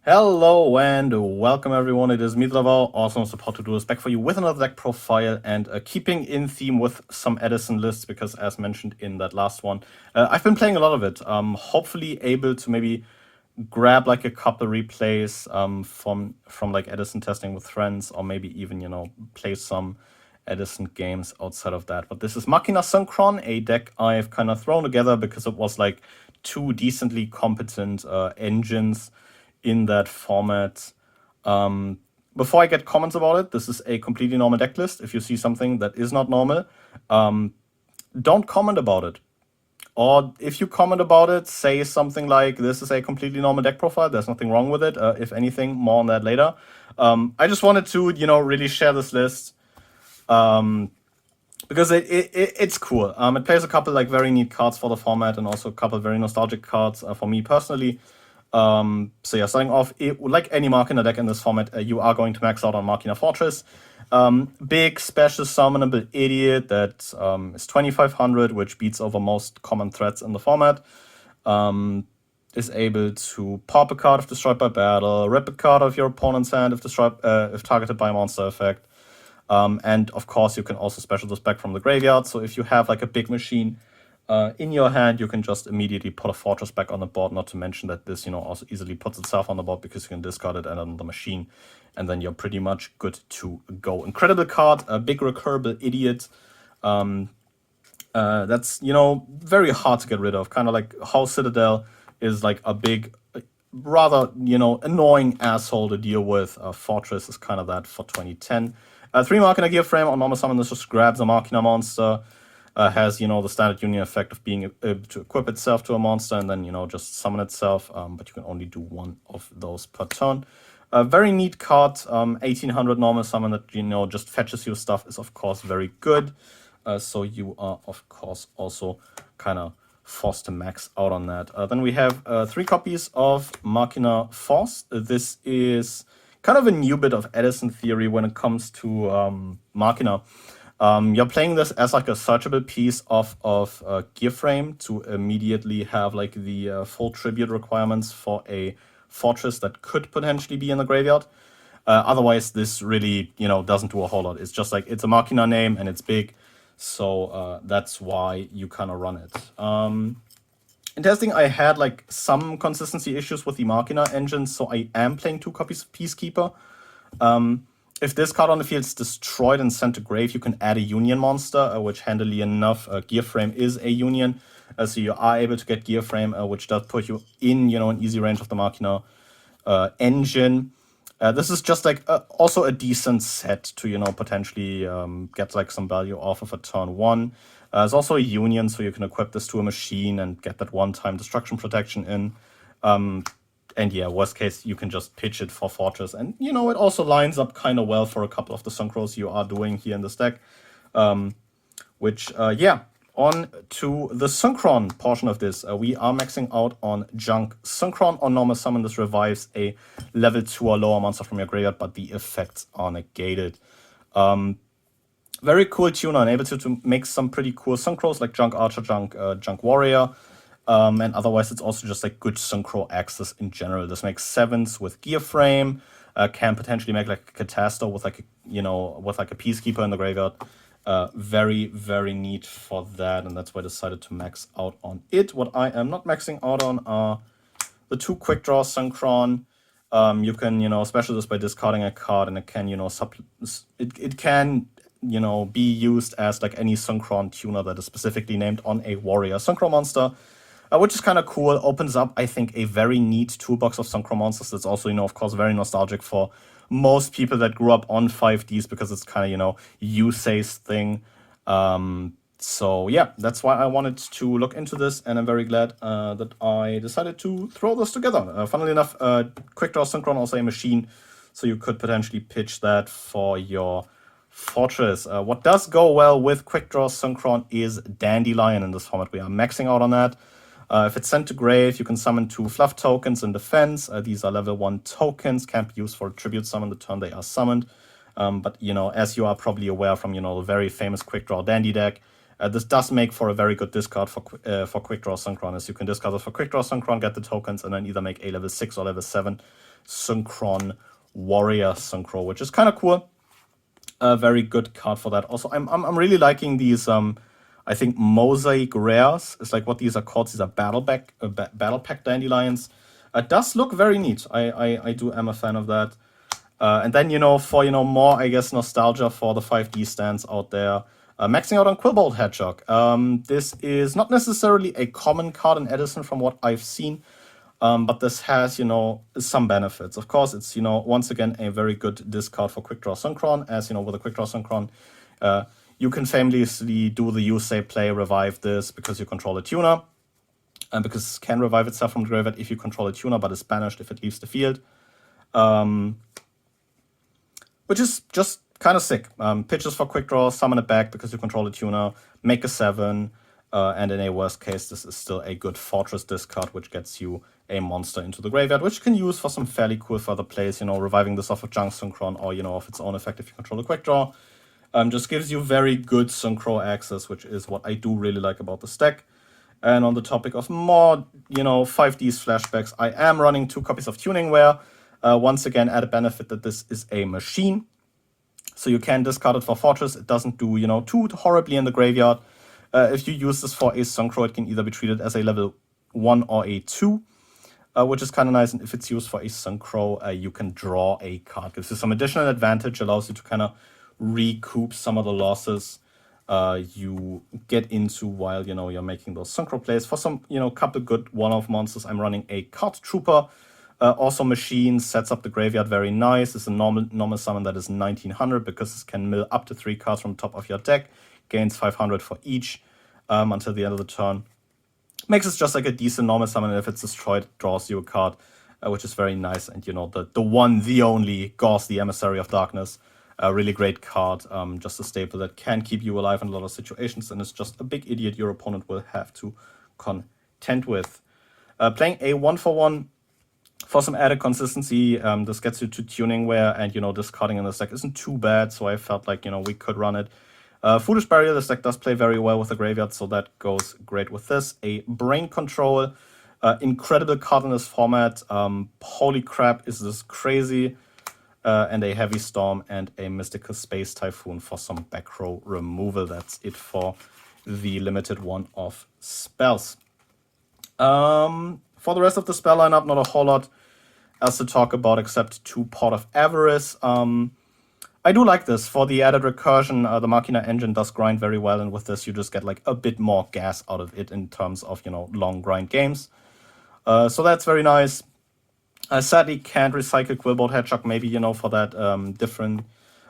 Hello and welcome everyone, it is me, Dlavao, awesome support to do this back for you with another deck profile and keeping in theme with some Edison lists because as mentioned in that last one, I've been playing a lot of it, hopefully able to maybe grab like a couple replays from like Edison testing with friends or maybe even, play some Edison games outside of that. But this is Machina Synchron, a deck I've kind of thrown together because it was like two decently competent engines in that format. Before I get comments about it, this is a completely normal deck list. If you see something that is not normal, don't comment about it. Or if you comment about it, say something like, this is a completely normal deck profile, there's nothing wrong with it. If anything, more on that later. I just wanted to, really share this list. Because it's cool. It plays a couple like very neat cards for the format and also a couple very nostalgic cards for me personally. So yeah, starting off, like any Machina deck in this format, you are going to max out on Machina Fortress. Big special summonable idiot that is 2500, which beats over most common threats in the format. Is able to pop a card if destroyed by battle, rip a card of your opponent's hand if targeted by a monster effect. And of course, you can also special this back from the graveyard. So if you have like a big machine in your hand, you can just immediately put a fortress back on the board, not to mention that this, also easily puts itself on the board because you can discard it and on the machine, and then you're pretty much good to go. Incredible card, a big recurable idiot. That's, very hard to get rid of. Kind of like how Citadel is like a big, rather, annoying asshole to deal with. Fortress is kind of that for 2010. 3 Machina gear frame on normal summon. This just grabs a Machina monster. Has, the standard union effect of being able to equip itself to a monster and then, just summon itself. But you can only do one of those per turn. A very neat card, 1800 normal summon that, just fetches you stuff is, of course, very good. So you are, of course, also kind of forced to max out on that. Then we have 3 copies of Machina Force. This is kind of a new bit of Edison theory when it comes to Machina. You're playing this as like a searchable piece of gear frame to immediately have like the full tribute requirements for a fortress that could potentially be in the graveyard. Otherwise, this really, doesn't do a whole lot. It's just like, it's a Machina name and it's big. So that's why you kind of run it. In testing, I had like some consistency issues with the Machina engine, so I am playing 2 copies of Peacekeeper. If this card on the field is destroyed and sent to grave, you can add a Union monster, which handily enough, Gear Frame is a Union. So you are able to get Gear Frame, which does put you in, an easy range of the Machina engine. This is just like also a decent set to, potentially get like some value off of a turn 1. It's also a Union, so you can equip this to a machine and get that one-time destruction protection in. And yeah, worst case, you can just pitch it for Fortress. And, it also lines up kind of well for a couple of the Synchros you are doing here in this deck. Yeah, on to the Synchron portion of this. We are maxing out on Junk Synchron. On normal summon, this revives a level 2 or lower monster from your graveyard, but the effects are negated. Very cool tuner, and able to make some pretty cool Synchros like Junk Archer, Junk Warrior. And otherwise, it's also just like good synchro access in general. This makes 7s with gear frame. Can potentially make like a Cataster with like a Peacekeeper in the graveyard. Very, very neat for that, and that's why I decided to max out on it. What I am not maxing out on are the 2 Quickdraw Synchron. You can special this by discarding a card, and it can it can be used as like any Synchron tuner that is specifically named on a warrior Synchro monster. Which is kind of cool. Opens up, I think, a very neat toolbox of Synchro monsters that's also, of course, very nostalgic for most people that grew up on 5Ds because it's kind of, use-based thing. So yeah, that's why I wanted to look into this, and I'm very glad that I decided to throw this together. Funnily enough, Quickdraw Synchron also a machine, so you could potentially pitch that for your Fortress. What does go well with Quickdraw Synchron is Dandelion in this format. We are maxing out on that. If it's sent to grave, you can summon 2 fluff tokens in defense. These are level 1 tokens, can't be used for a tribute summon the turn they are summoned. But, as you are probably aware from, the very famous Quickdraw Dandy deck, this does make for a very good discard for Quickdraw Synchron, as you can discard it for Quickdraw Synchron, get the tokens, and then either make a level 6 or level 7 Synchron Warrior Synchro, which is kind of cool. A very good card for that. Also, I'm really liking these. I think Mosaic Rares is like what these are called. These are battle pack dandelions. It does look very neat. I am a fan of that. And then, for, more, I guess, nostalgia for the 5D stands out there. Maxing out on Quillbolt Hedgehog. This is not necessarily a common card in Edison from what I've seen. But this has, some benefits. Of course, it's, once again, a very good discard for Quickdraw Synchron. As, with a Quickdraw Synchron, you can famously do the use, say, play, revive this because you control a tuner. And because it can revive itself from the graveyard if you control a tuner, but is banished if it leaves the field. Which is just kind of sick. Pitches for Quickdraw, summon it back because you control a tuner, make a 7. And in a worst case, this is still a good Fortress discard, which gets you a monster into the graveyard, which you can use for some fairly cool further plays, reviving this off of Junk Synchron or, off its own effect if you control a Quickdraw. Just gives you very good Synchro access, which is what I do really like about this deck. And on the topic of more, 5Ds flashbacks, I am running 2 copies of Tuningware. Once again, added benefit that this is a machine. So you can discard it for Fortress. It doesn't do, too horribly in the graveyard. If you use this for a Synchro, it can either be treated as a level 1 or a 2, which is kind of nice. And if it's used for a Synchro, you can draw a card. Gives you some additional advantage, allows you to kind of recoup some of the losses you get into while, you're making those Synchro plays. For some, couple good one-off monsters, I'm running a Card Trooper. Also, Machine sets up the graveyard very nice. It's a normal summon that is 1900 because this can mill up to 3 cards from the top of your deck. Gains 500 for each until the end of the turn. Makes it just like a decent normal summon, and if it's destroyed, it draws you a card, which is very nice. And, the only Gauss, the Emissary of Darkness. A really great card, just a staple that can keep you alive in a lot of situations, and it's just a big idiot your opponent will have to contend with. Playing a 1-for-1 for some added consistency, this gets you to Tuningware, and, discarding in this deck isn't too bad, so I felt like, we could run it. Foolish Barrier, this deck does play very well with the graveyard, so that goes great with this. A Brain Control, incredible card in this format. Holy crap, is this crazy. And a Heavy Storm and a Mystical Space Typhoon for some back row removal. That's it for the limited one-off spells. For the rest of the spell lineup, not a whole lot else to talk about except 2 Pot of Avarice. I do like this. For the added recursion, the Machina engine does grind very well, and with this you just get like a bit more gas out of it in terms of, long grind games. So that's very nice. I sadly can't recycle Quillbolt Hedgehog, maybe, for that different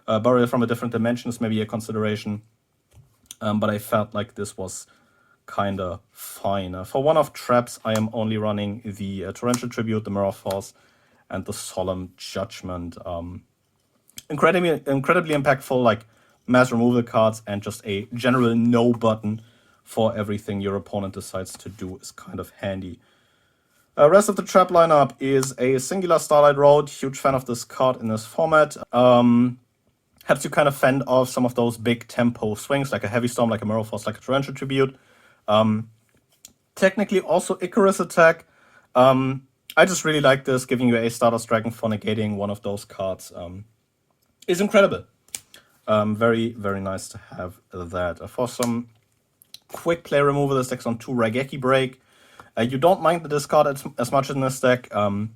burial from a different dimension is maybe a consideration. But I felt like this was kind of fine. For one-off traps, I am only running the Torrential Tribute, the Mirror Force, and the Solemn Judgment. Incredibly impactful, like mass removal cards, and just a general no button for everything your opponent decides to do is kind of handy. Rest of the trap lineup is a Singular Starlight Road. Huge fan of this card in this format. Helps you kind of fend off some of those big tempo swings, like a Heavy Storm, like a Mirror Force, like a Torrential Tribute. Technically also Icarus Attack. I just really like this, giving you a Stardust Dragon for negating one of those cards. Is incredible. Very, very nice to have that. For some quick play removal, this deck's on 2 Raigeki Break. You don't mind the discard as much in this deck, and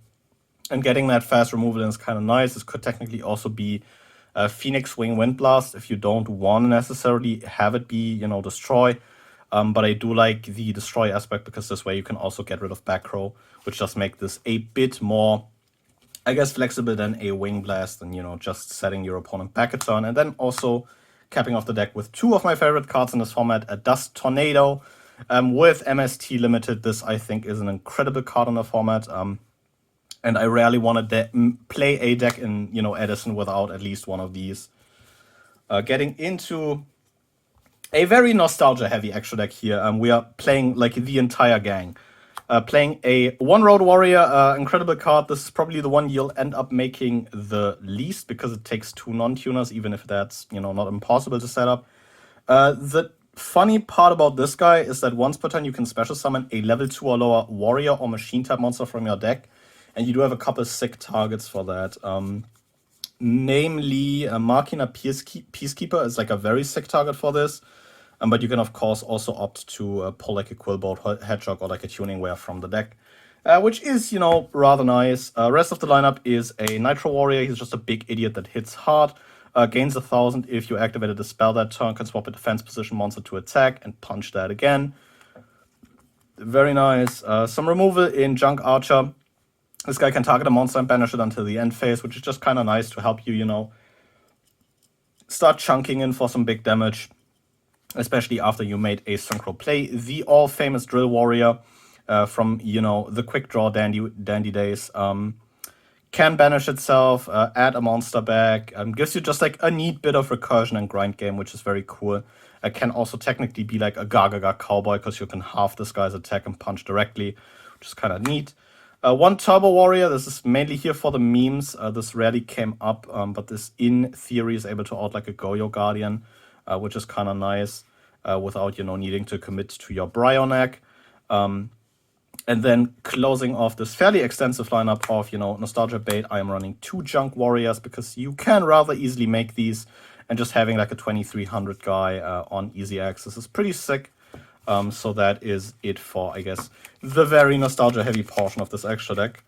getting that fast removal is kind of nice. This could technically also be Phoenix Wing Wind Blast if you don't want to necessarily have it be, destroy. But I do like the destroy aspect because this way you can also get rid of back row, which does make this a bit more, I guess, flexible than a Wing Blast and, just setting your opponent back a turn. And then also capping off the deck with 2 of my favorite cards in this format, a Dust Tornado. With MST Limited, this I think is an incredible card in the format. And I rarely want to play a deck in, Edison without at least one of these. Getting into a very nostalgia-heavy extra deck here. We are playing like the entire gang. Playing a One-Road Warrior, incredible card. This is probably the one you'll end up making the least because it takes 2 non-tuners, even if that's, not impossible to set up. The funny part about this guy is that once per turn you can special summon a level 2 or lower warrior or machine type monster from your deck. and you do have a couple sick targets for that. Namely, Machina Peacekeeper is like a very sick target for this. But you can, of course, also opt to pull like a Quillbolt Hedgehog or like a Tuning Ware from the deck, which is, rather nice. Rest of the lineup is a Nitro Warrior. He's just a big idiot that hits hard. Gains 1,000 if you activated a spell that turn, can swap a defense position monster to attack and punch that again. Very nice. Some removal in Junk Archer. This guy can target a monster and banish it until the end phase, which is just kind of nice to help you, start chunking in for some big damage, especially after you made a Synchro play. The all-famous Drill Warrior from, the Quickdraw dandy days. Can banish itself, add a monster back, gives you just like a neat bit of recursion and grind game, which is very cool. It can also technically be like a Gaga Cowboy, because you can halve this guy's attack and punch directly, which is kind of neat. One Turbo Warrior, this is mainly here for the memes. This rarely came up, but this in theory is able to out like a Goyo Guardian, which is kind of nice, without, needing to commit to your Brionac. And then closing off this fairly extensive lineup of, Nostalgia Bait, I am running 2 Junk Warriors, because you can rather easily make these, and just having like a 2300 guy on easy access is pretty sick. So that is it for, I guess, the very nostalgia heavy portion of this extra deck.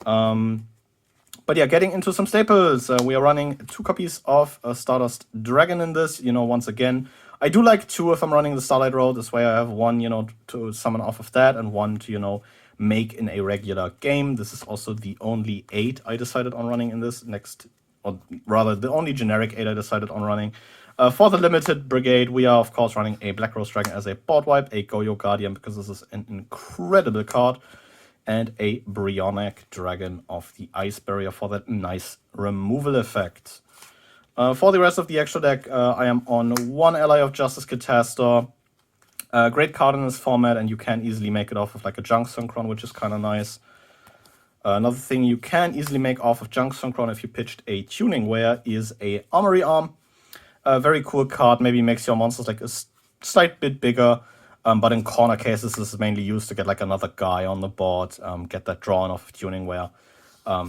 But yeah, getting into some staples. We are running 2 copies of Stardust Dragon in this, once again. I do like 2 if I'm running the Starlight Road. This way I have 1, to summon off of that, and 1 to, make in a regular game. This is also the only 8 I decided on running in this or rather the only generic 8 I decided on running. For the limited brigade, we are of course running a Black Rose Dragon as a board wipe, a Goyo Guardian because this is an incredible card, and a Brionac Dragon of the Ice Barrier for that nice removal effect. For the rest of the extra deck, I am on 1 Ally of Justice Catastor. Great card in this format, and you can easily make it off of like a Junk Synchron, which is kind of nice. Another thing you can easily make off of Junk Synchron if you pitched a Tuning Ware is a Armory Arm. A very cool card, maybe makes your monsters like a slight bit bigger, but in corner cases this is mainly used to get like another guy on the board, get that drawn off Tuning Ware.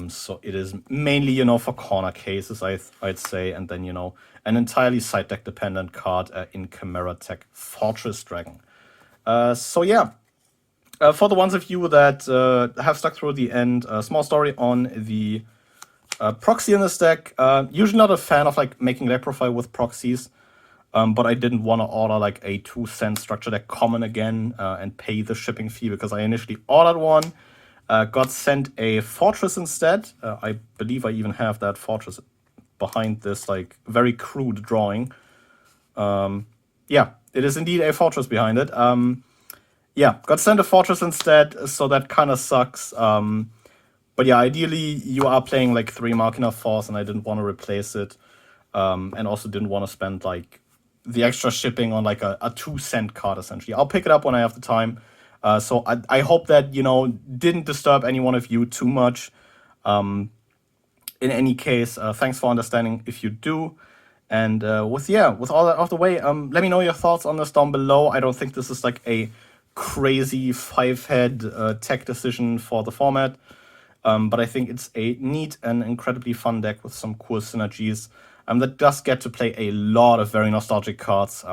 So it is mainly, for corner cases, I'd say, and then, an entirely side deck dependent card in Chimera Tech Fortress Dragon. So yeah, for the ones of you that have stuck through the end, a small story on the Proxy in this deck. Usually not a fan of like making deck profile with proxies, but I didn't want to order like a 2-cent structure deck common again and pay the shipping fee, because I initially ordered one. Got sent a Fortress instead. I believe I even have that Fortress behind this like very crude drawing. Yeah, it is indeed a Fortress behind it. Yeah, got sent a Fortress instead, so that kind of sucks. But yeah, ideally you are playing like 3 Machina Force, and I didn't want to replace it. And also didn't want to spend like the extra shipping on like a 2-cent card essentially. I'll pick it up when I have the time. So I hope that, didn't disturb any one of you too much. In any case, thanks for understanding if you do. And with all that out of the way, let me know your thoughts on this down below. I don't think this is like a crazy 5-head tech decision for the format. But I think it's a neat and incredibly fun deck with some cool synergies. That does get to play a lot of very nostalgic cards,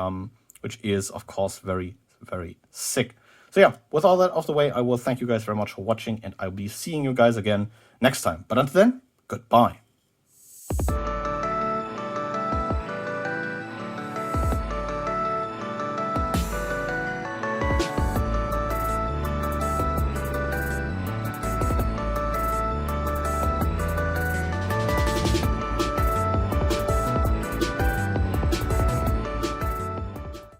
which is, of course, very, very sick. So yeah, with all that out of the way, I will thank you guys very much for watching, and I'll be seeing you guys again next time. But until then, goodbye.